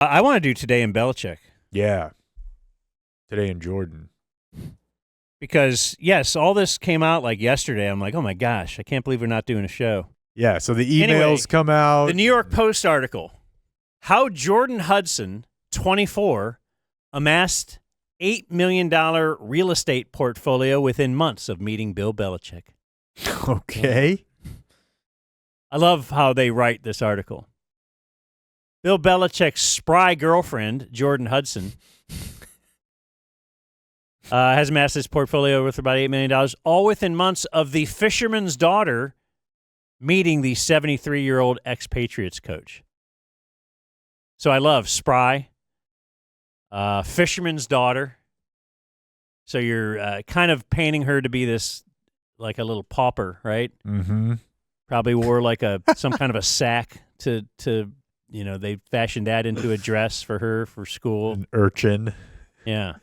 I want to do Today in Belichick. Yeah. Today in Jordan. Because, yes, all this came out like yesterday. I'm like, oh, my gosh, I can't believe we're not doing a show. Yeah, so the emails come out. The New York Post article, how Jordan Hudson, 24, amassed $8 million real estate portfolio within months of meeting Bill Belichick. Okay. I love how they write this article. Bill Belichick's spry girlfriend, Jordan Hudson, has amassed his portfolio worth about $8 million, all within months of the fisherman's daughter meeting the 73-year-old expatriates coach. So I love spry, fisherman's daughter. So you're kind of painting her to be this, like a little pauper, right? Mm-hmm. Probably wore like some kind of a sack to they fashioned that into a dress for her for school. An urchin. Yeah.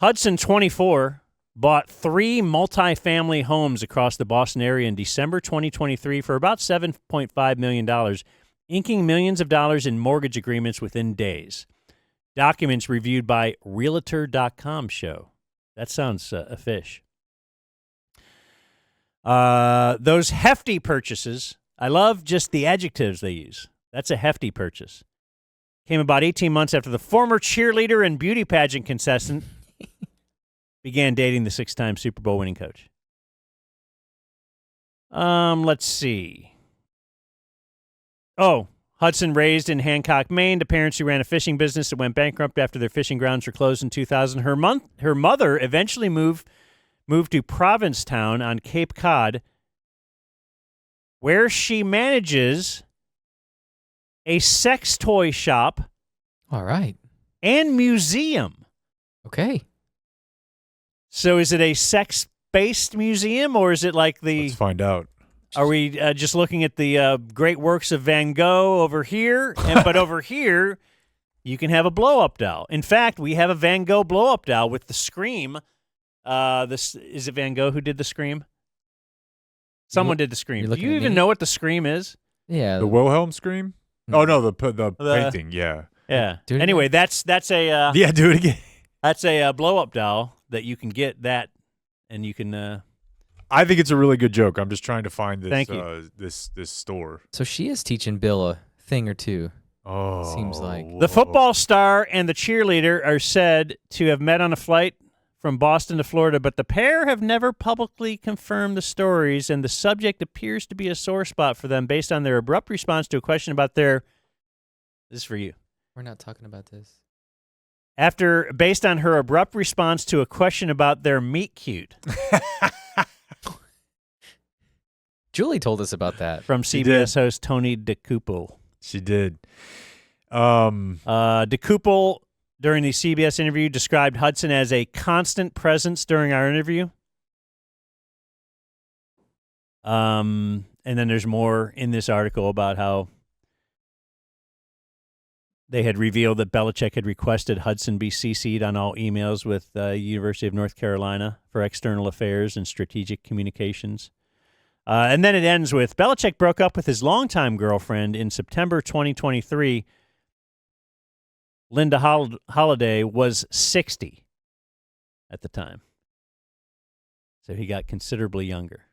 Hudson, 24, bought 3 multifamily homes across the Boston area in December 2023 for about $7.5 million, inking millions of dollars in mortgage agreements within days. Documents reviewed by Realtor.com show. That sounds a fish. Those hefty purchases, I love just the adjectives they use. That's a hefty purchase. Came about 18 months after the former cheerleader and beauty pageant contestant began dating the 6-time Super Bowl winning coach. Let's see. Oh, Hudson, raised in Hancock, Maine, to parents who ran a fishing business that went bankrupt after their fishing grounds were closed in 2000. Her mother eventually moved to Provincetown on Cape Cod, where she manages a sex toy shop. All right. And museum. Okay. So is it a sex-based museum, or is it like Let's find out. Are we just looking at the great works of Van Gogh over here? But over here, you can have a blow-up doll. In fact, we have a Van Gogh blow-up doll with the Scream. Is it Van Gogh who did the Scream? Someone did the Scream. Do you even know what the Scream is? Yeah. The Wilhelm scream? Oh, no, the painting, yeah. Yeah. Anyway, that's a... yeah, do it again. That's a blow-up doll that you can get that, and you can... I think it's a really good joke. I'm just trying to find this. Thank you. This store. So she is teaching Bill a thing or two. Oh, seems like the football star and the cheerleader are said to have met on a flight from Boston to Florida, but the pair have never publicly confirmed the stories, and the subject appears to be a sore spot for them based on their abrupt response to a question about their. This is for you. We're not talking about this. Based on her abrupt response to a question about their meet cute. Julie told us about that. From CBS host Tony DeCouple. She did. DeCouple, during the CBS interview, described Hudson as a constant presence during our interview. And then there's more in this article about how they had revealed that Belichick had requested Hudson be CC'd on all emails with University of North Carolina for external affairs and strategic communications. And then it ends with, Belichick broke up with his longtime girlfriend in September 2023. Linda Holliday was 60 at the time. So he got considerably younger.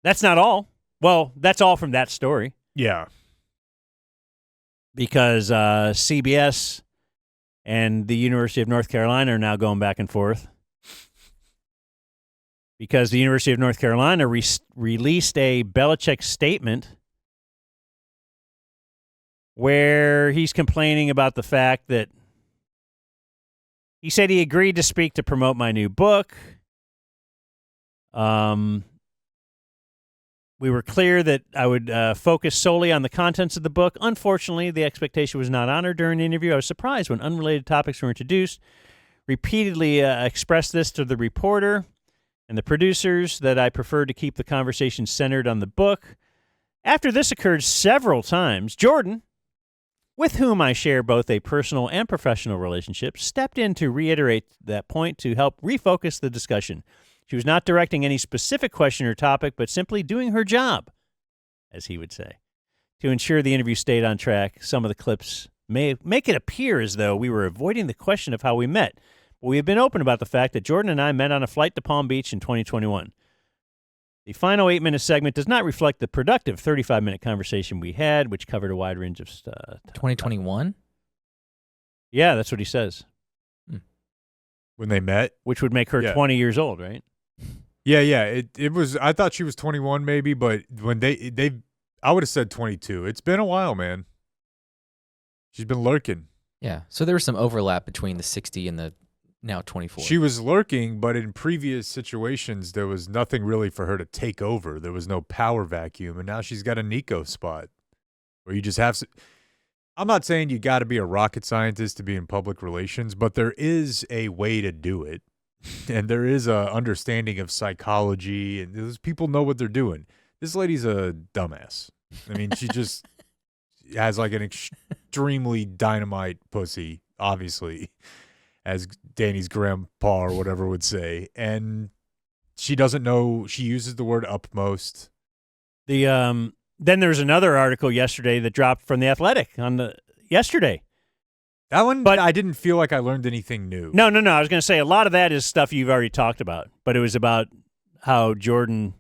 That's not all. Well, that's all from that story. Yeah. Because CBS and the University of North Carolina are now going back and forth. Because the University of North Carolina released a Belichick statement where he's complaining about the fact that he said he agreed to speak to promote my new book. We were clear that I would focus solely on the contents of the book. Unfortunately, the expectation was not honored during the interview. I was surprised when unrelated topics were introduced. Repeatedly expressed this to the reporter and the producers that I preferred to keep the conversation centered on the book. After this occurred several times, Jordan, with whom I share both a personal and professional relationship, stepped in to reiterate that point to help refocus the discussion. She was not directing any specific question or topic, but simply doing her job, as he would say. To ensure the interview stayed on track, some of the clips may make it appear as though we were avoiding the question of how we met. But we have been open about the fact that Jordan and I met on a flight to Palm Beach in 2021. The final 8-minute segment does not reflect the productive 35-minute conversation we had, which covered a wide range of stuff. 2021? Yeah, that's what he says. When they met? Which would make her 20 years old, right? Yeah. It was. I thought she was 21 maybe, but when I would have said 22. It's been a while, man. She's been lurking. Yeah. So there was some overlap between the 60 and the now 24. She was lurking, but in previous situations, there was nothing really for her to take over. There was no power vacuum, and now she's got a Nico spot where you just have to. I'm not saying you got to be a rocket scientist to be in public relations, but there is a way to do it, and there is a understanding of psychology, and those people know what they're doing. This lady's a dumbass. I mean, she just has like an extremely dynamite pussy, obviously, as Danny's grandpa or whatever would say. And she doesn't know. She uses the word upmost. Then there's another article yesterday that dropped from The Athletic yesterday. That one, but I didn't feel like I learned anything new. No. I was going to say a lot of that is stuff you've already talked about, but it was about how Jordan.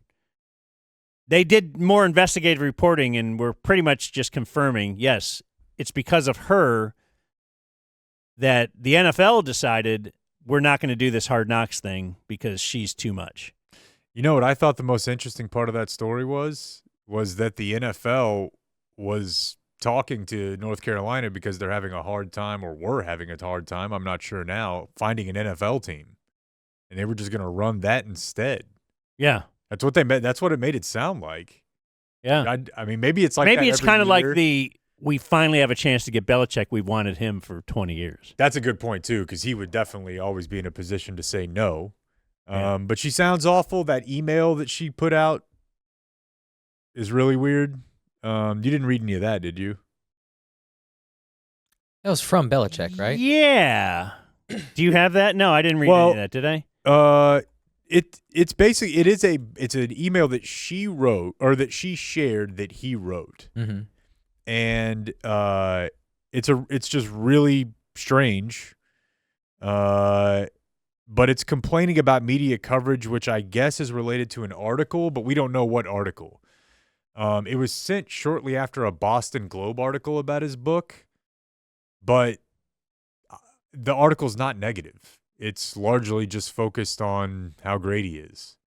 They did more investigative reporting and were pretty much just confirming, yes, it's because of her that the NFL decided we're not going to do this Hard Knocks thing because she's too much. You know what I thought the most interesting part of that story was that the NFL was talking to North Carolina because they're having a hard time, or were having a hard time, I'm not sure now, finding an NFL team. And they were just going to run that instead. Yeah. That's what they meant. That's what it made it sound like. Yeah. I mean, maybe it's like maybe that it's every kind of like year. we finally have a chance to get Belichick. We've wanted him for 20 years. That's a good point, too, because he would definitely always be in a position to say no. Yeah. But she sounds awful. That email that she put out is really weird. You didn't read any of that, did you? That was from Belichick, right? Yeah. Do you have that? No, I didn't read any of that, did I? It's basically it's an email that she wrote, or that she shared, that he wrote. Mm-hmm. And it's just really strange. But it's complaining about media coverage, which I guess is related to an article, but we don't know what article. It was sent shortly after a Boston Globe article about his book, but the article's not negative. It's largely just focused on how great he is.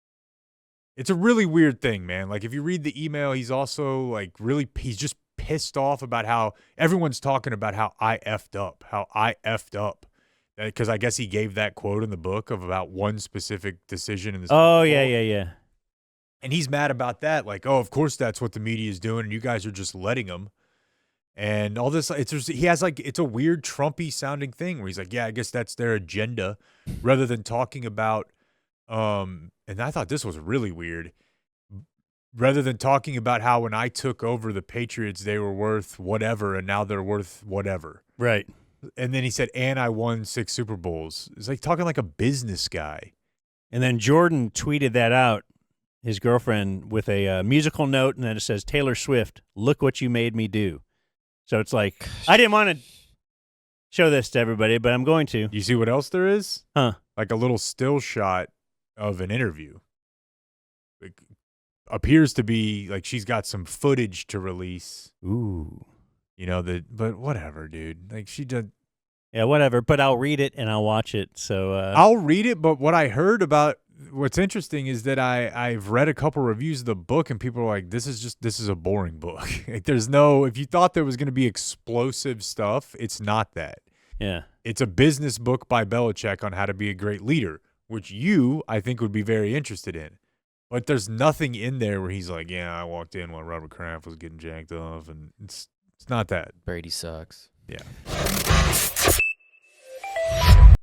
It's a really weird thing, man. Like, if you read the email, he's also like he's just pissed off about how everyone's talking about how I effed up. Because I guess he gave that quote in the book of about one specific decision in the Oh, yeah. And he's mad about that. Like, oh, of course that's what the media is doing, and you guys are just letting them. And all this, he has like, it's a weird Trumpy sounding thing where he's like, yeah, I guess that's their agenda, rather than talking about, and I thought this was really weird, rather than talking about how when I took over the Patriots, they were worth whatever, and now they're worth whatever. Right. And then he said, and I won 6 Super Bowls. It's like talking like a business guy. And then Jordan tweeted that out, his girlfriend, with a musical note, and then it says, Taylor Swift, look what you made me do. So it's like, I didn't want to show this to everybody, but I'm going to. You see what else there is? Huh. Like a little still shot of an interview. It appears to be like she's got some footage to release. Ooh. You know, but whatever, dude. Like, she did. Yeah, whatever. But I'll read it and I'll watch it. So I'll read it, but what I heard about what's interesting is that I've read a couple reviews of the book, and people are like, this is a boring book. Like, if you thought there was going to be explosive stuff, it's not that. Yeah. It's a business book by Belichick on how to be a great leader, which I think would be very interested in. But there's nothing in there where he's like, yeah, I walked in while Robert Kraft was getting jacked off, and it's not that. Brady sucks. Yeah.